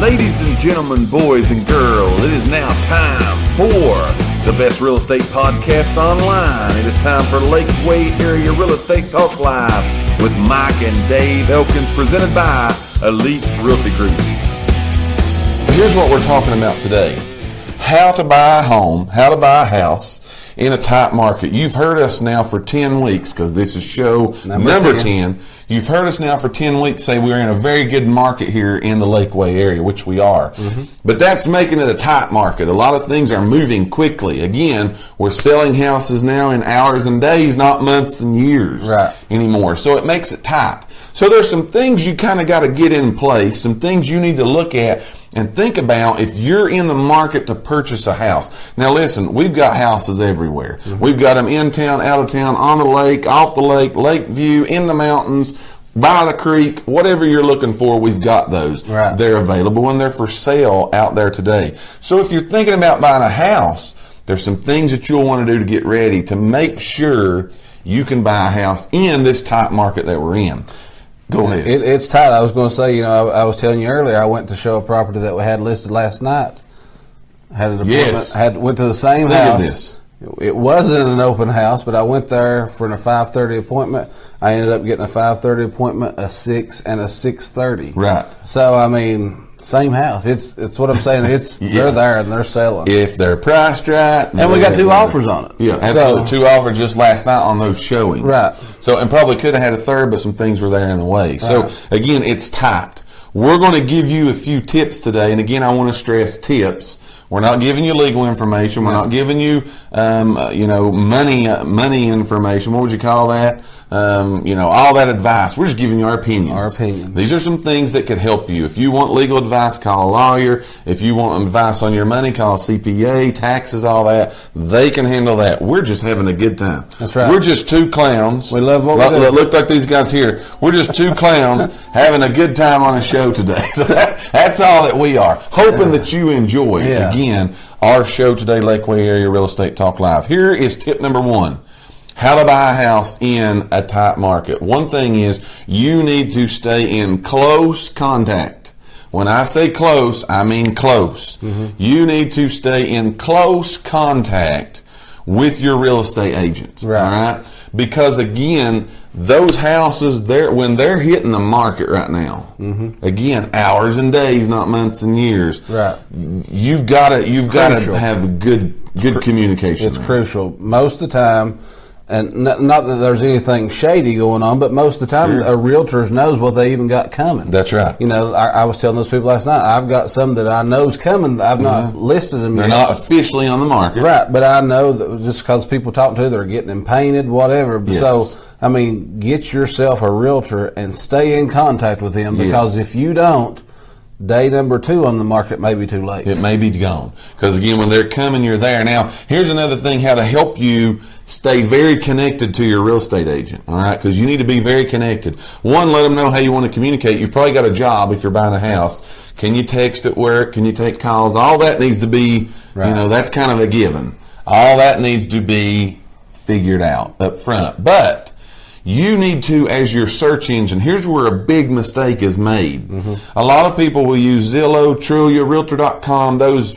Ladies and gentlemen, boys and girls, it is now time for the best real estate podcast online. It is time for Lakeway Area Real Estate Talk Live with Mike and Dave Elkins, presented by Elite Realty Group. Here's what we're talking about today. How to buy a home, how to buy a house in a tight market. You've heard us now for 10 weeks, because this is show number 10. You've heard us now for 10 weeks say we're in a very good market here in the Lakeway area, which we are. Mm-hmm. But that's making it a tight market. A lot of things are moving quickly. Again, we're selling houses now in hours and days, not months and years anymore. So it makes it tight. So there's some things you kind of got to get in place, some things you need to look at and think about if you're in the market to purchase a house. Now listen, we've got houses everywhere. Mm-hmm. We've got them in town, out of town, on the lake, off the lake, lake view, in the mountains, by the creek, whatever you're looking for, we've got those. Right. They're available and they're for sale out there today. So if you're thinking about buying a house, there's some things that you'll want to do to get ready to make sure you can buy a house in this tight market that we're in. Go ahead. It's tight. I was going to say, I was telling you earlier, I went to show a property that we had listed last night. Had an appointment. Went to the same house. Look at this. It wasn't an open house, but I went there for a 5:30 appointment. I ended up getting a 5:30 appointment, a 6, and a 6:30. Right. So, I mean, same house. It's what I'm saying. It's They're there and they're selling. If they're priced right. And we got 2 offers on it. Yeah, absolutely. 2 offers just last night on those showings. Right. So, and probably could have had a third, but some things were there in the way. Right. So, again, it's tight. We're going to give you a few tips today. And again, I want to stress tips. We're not giving you legal information. We're not giving you, money information. What would you call that? All that advice. We're just giving you our opinions. Our opinion. These are some things that could help you. If you want legal advice, call a lawyer. If you want advice on your money, call a CPA, taxes, all that. They can handle that. We're just having a good time. That's right. We're just 2 clowns. We love what we do. Look like these guys here. We're just 2 clowns having a good time on a show today. So that's all that we are. Hoping that you enjoy, again, our show today, Lakeway Area Real Estate Talk Live. Here is tip number 1. How to buy a house in a tight market. One thing is you need to stay in close contact. When I say close, I mean close. Mm-hmm. You need to stay in close contact with your real estate agent. Right. All right? Because again, those houses when they're hitting the market right now, again, hours and days, not months and years. Right. You've got to have good communication. It's crucial. Most of the time, and not that there's anything shady going on, but most of the time, a realtor knows what they even got coming. That's right. I was telling those people last night, I've got some that I know's coming. I've not listed them yet. They're not officially on the market. Right, but I know that just because people talking to, they're getting them painted, whatever. Yes. So, I mean, get yourself a realtor and stay in contact with them, because if you don't, day number 2 on the market may be too late. It may be gone. Because again, when they're coming, you're there. Now, here's another thing, how to help you stay very connected to your real estate agent. All right? Because you need to be very connected. 1, let them know how you want to communicate. You've probably got a job if you're buying a house. Can you text at work? Can you take calls? All that needs to be, that's kind of a given. All that needs to be figured out up front. But you need to, as your search engine, here's where a big mistake is made. Mm-hmm. A lot of people will use Zillow, Trulia, Realtor.com, those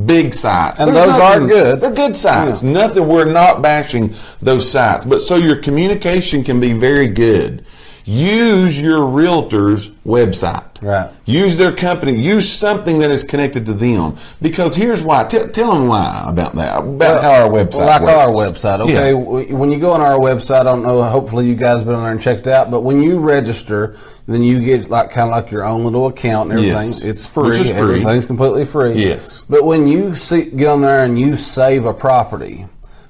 big sites. And those are good. They're good sites. Yeah. We're not bashing those sites. But so your communication can be very good. Use your realtor's website. Right. Use their company. Use something that is connected to them. Because here's why. Tell them why about that. About how our website works. Our website. Okay. Yeah. When you go on our website, I don't know, hopefully you guys have been on there and checked it out, but when you register, then you get kind of like your own little account and everything. Yes. It's free. Which is free. Everything's completely free. Yes. But when you get on there and you save a property,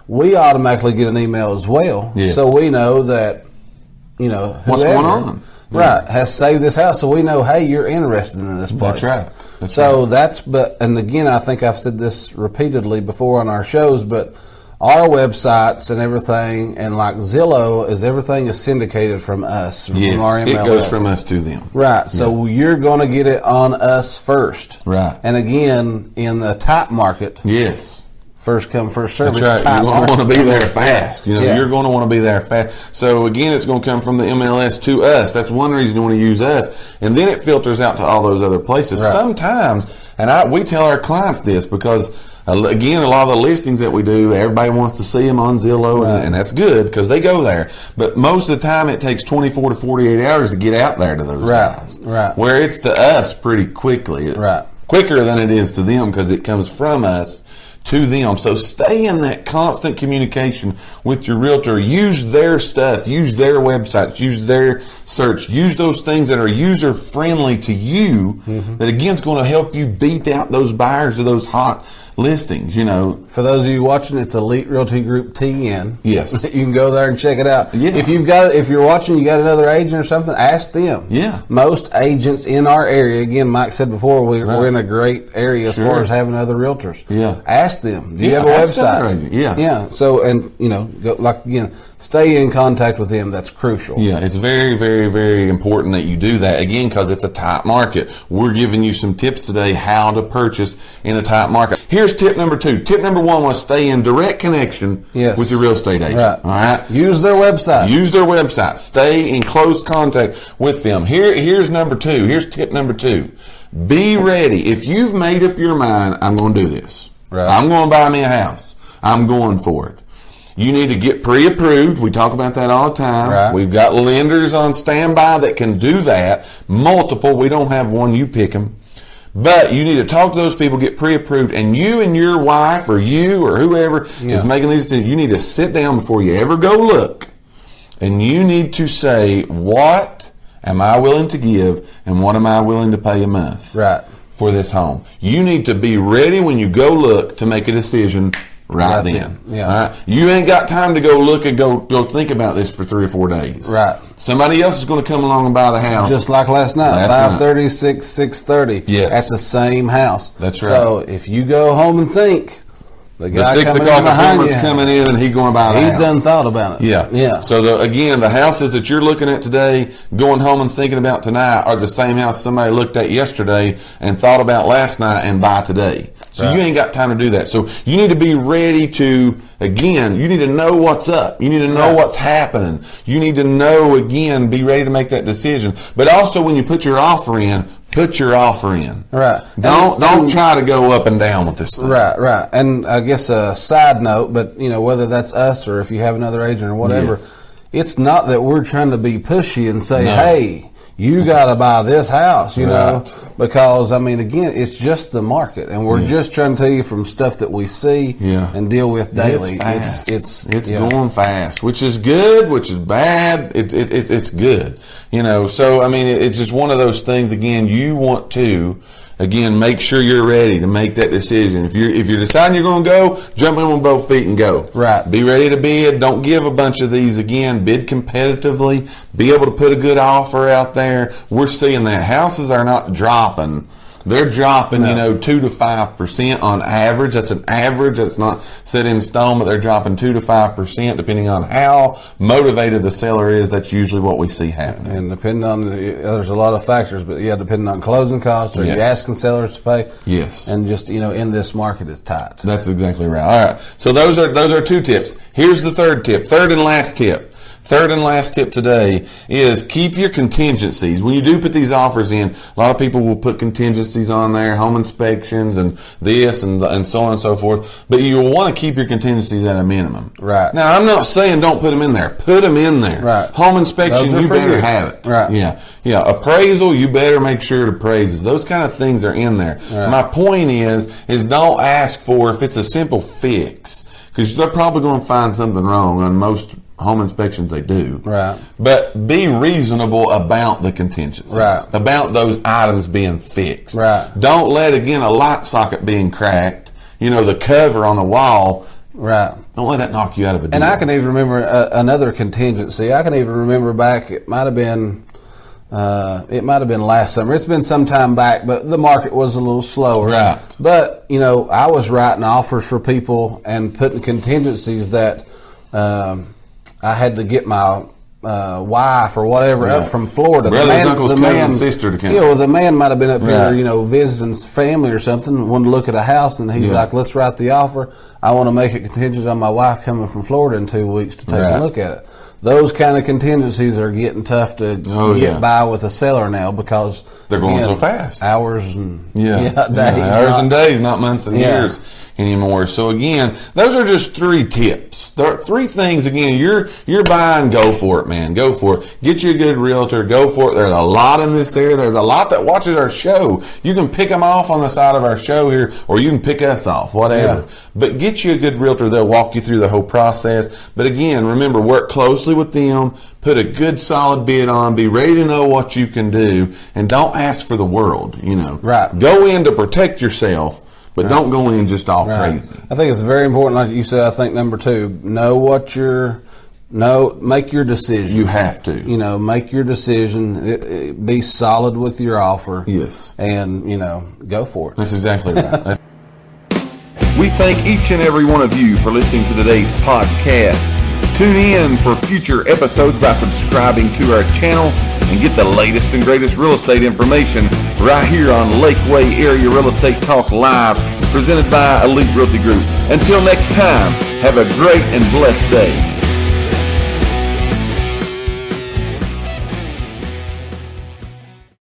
we automatically get an email as well. Yes. So we know that, whoever, what's going on? Right, has saved this house, so we know, hey, you're interested in this place. That's right. And again, I think I've said this repeatedly before on our shows, but our websites and everything, and like Zillow, everything is syndicated from us, from our MLS. It goes from us to them. Right, so you're going to get it on us first. Right. And again, in the tight market, first come, first serve. That's right. You're going to want to be there fast. You know, Yeah. you're going to want to be there fast. So again, it's going to come from the MLS to us. That's one reason you want to use us, and then it filters out to all those other places. Right. Sometimes, and we tell our clients this because again, a lot of the listings that we do, everybody wants to see them on Zillow, Right. and that's good because they go there. But most of the time, it takes 24 to 48 hours to get out there to those guys. Right. Where it's to us pretty quickly. Right. Quicker than it is to them because it comes from us to them. So stay in that constant communication with your realtor. Use their stuff. Use their websites. Use their search. Use those things that are user friendly to you. That again is going to help you beat out those buyers of those hot listings. You know, For those of you watching, it's Elite Realty Group TN. Yes. You can go there and check it out. Yeah. If you're watching, you got another agent or something, ask them. Yeah. Most agents in our area, again, Mike said before, we're in a great area as Sure. far as having other realtors. Yeah. Ask them. Do you Yeah, have a ask the other website? agent. Yeah. Yeah. So, and again, stay in contact with them. That's crucial. Yeah, it's very, very, very important that you do that, again, because it's a tight market. We're giving you some tips today how to purchase in a tight market. Here's tip number 2. Tip number 1 was stay in direct connection Yes. with your real estate agent. Right. All right? Use their website. Use their website. Stay in close contact with them. Here's number 2. Here's tip number 2. Be ready. If you've made up your mind, I'm going to do this. Right. I'm going to buy me a house. I'm going for it. You need to get pre-approved. We talk about that all the time. Right. We've got lenders on standby that can do that. Multiple. We don't have one. You pick them. But you need to talk to those people, get pre-approved, and you and your wife or you or whoever is making these decisions, you need to sit down before you ever go look, and you need to say, what am I willing to give and what am I willing to pay a month Right. for this home? You need to be ready when you go look to make a decision right then. Yeah. All right? You ain't got time to go look and go think about this for 3 or 4 days. Right. Somebody else is going to come along and buy the house. Just like last night, Last 5:30, 6:30, Yes. at the same house. That's right. So if you go home and think, the the guy 6 coming in o'clock behind appointment's you, coming in and he going to buy the he's house. done thought about it. Yeah. So the houses that you're looking at today, going home and thinking about tonight, are the same house somebody looked at yesterday and thought about last night and buy today. So Right. you ain't got time to do that. So you need to be ready to, again, you need to know what's up. You need to know Right. what's happening. You need to know, again, be ready to make that decision. But also when you put your offer in, put your offer in. Right. Don't try to go up and down with this thing. Right. And I guess a side note, but whether that's us or if you have another agent or whatever, Yes. it's not that we're trying to be pushy and say, No. hey, you got to buy this house, know, Right. because again, it's just the market, and we're just trying to tell you from stuff that we see Yeah. and deal with daily. It's fast. It's yeah. going fast, which is good, which is bad. It's good, So it's just one of those things. Again, you want to make sure you're ready to make that decision. If you're deciding you're going to go, jump in with both feet and go. Right. Be ready to bid. Don't give a bunch of these. Again, bid competitively. Be able to put a good offer out there. We're seeing that houses are not dropping. They're dropping, 2 to 5% on average. That's an average. That's not set in stone, but they're dropping 2 to 5% depending on how motivated the seller is. That's usually what we see happening. And depending on, there's a lot of factors, but depending on closing costs, are Yes. you asking sellers to pay? Yes. And just, in this market, it's tight. That's exactly right. All right. So those are 2 tips. Here's the third tip. Third and last tip. Third and last tip today is keep your contingencies. When you do put these offers in, a lot of people will put contingencies on there, home inspections and this and so on and so forth. But you'll want to keep your contingencies at a minimum. Right. Now, I'm not saying don't put them in there. Put them in there. Right. Home inspection, Those are you for better you. have it. Right. Yeah. Appraisal, you better make sure it appraises. Those kind of things are in there. Right. My point is don't ask for, if it's a simple fix, because they're probably going to find something wrong on most home inspections they do. Right. But be reasonable about the contingencies. Right. About those items being fixed. Right. Don't let, again, a light socket being cracked, the cover on the wall. Right. Don't let that knock you out of a deal. And I can even remember another contingency. I can even remember back, it might have been last summer. It's been some time back, but the market was a little slower. Right. But, I was writing offers for people and putting contingencies that I had to get my wife or whatever up from Florida. Brothers, uncles, cousins, sister to come. Yeah, well, the man might have been up here, visiting family or something, wanted to look at a house, and he's like, let's write the offer. I want to make it contingent on my wife coming from Florida in 2 weeks to take a look at it. Those kind of contingencies are getting tough to get by with a seller now because they're going so fast. Hours and days. Hours and days, not months and years anymore. So again, those are just 3 tips. There are 3 things. Again, you're buying, go for it, man. Go for it. Get you a good realtor. Go for it. There's a lot in this area. There's a lot that watches our show. You can pick them off on the side of our show here, or you can pick us off, whatever. Yeah. But get you a good realtor. They'll walk you through the whole process. But again, remember, work closely with them. Put a good solid bid on. Be ready to know what you can do, and don't ask for the world. Right. Go in to protect yourself. But don't go in just all crazy. I think it's very important, like you said. I think number 2, make your decision. You have to. Make your decision. Be solid with your offer. Yes. And, go for it. That's exactly right. We thank each and every one of you for listening to today's podcast. Tune in for future episodes by subscribing to our channel and get the latest and greatest real estate information right here on Lakeway Area Real Estate Talk Live, presented by Elite Realty Group. Until next time, have a great and blessed day.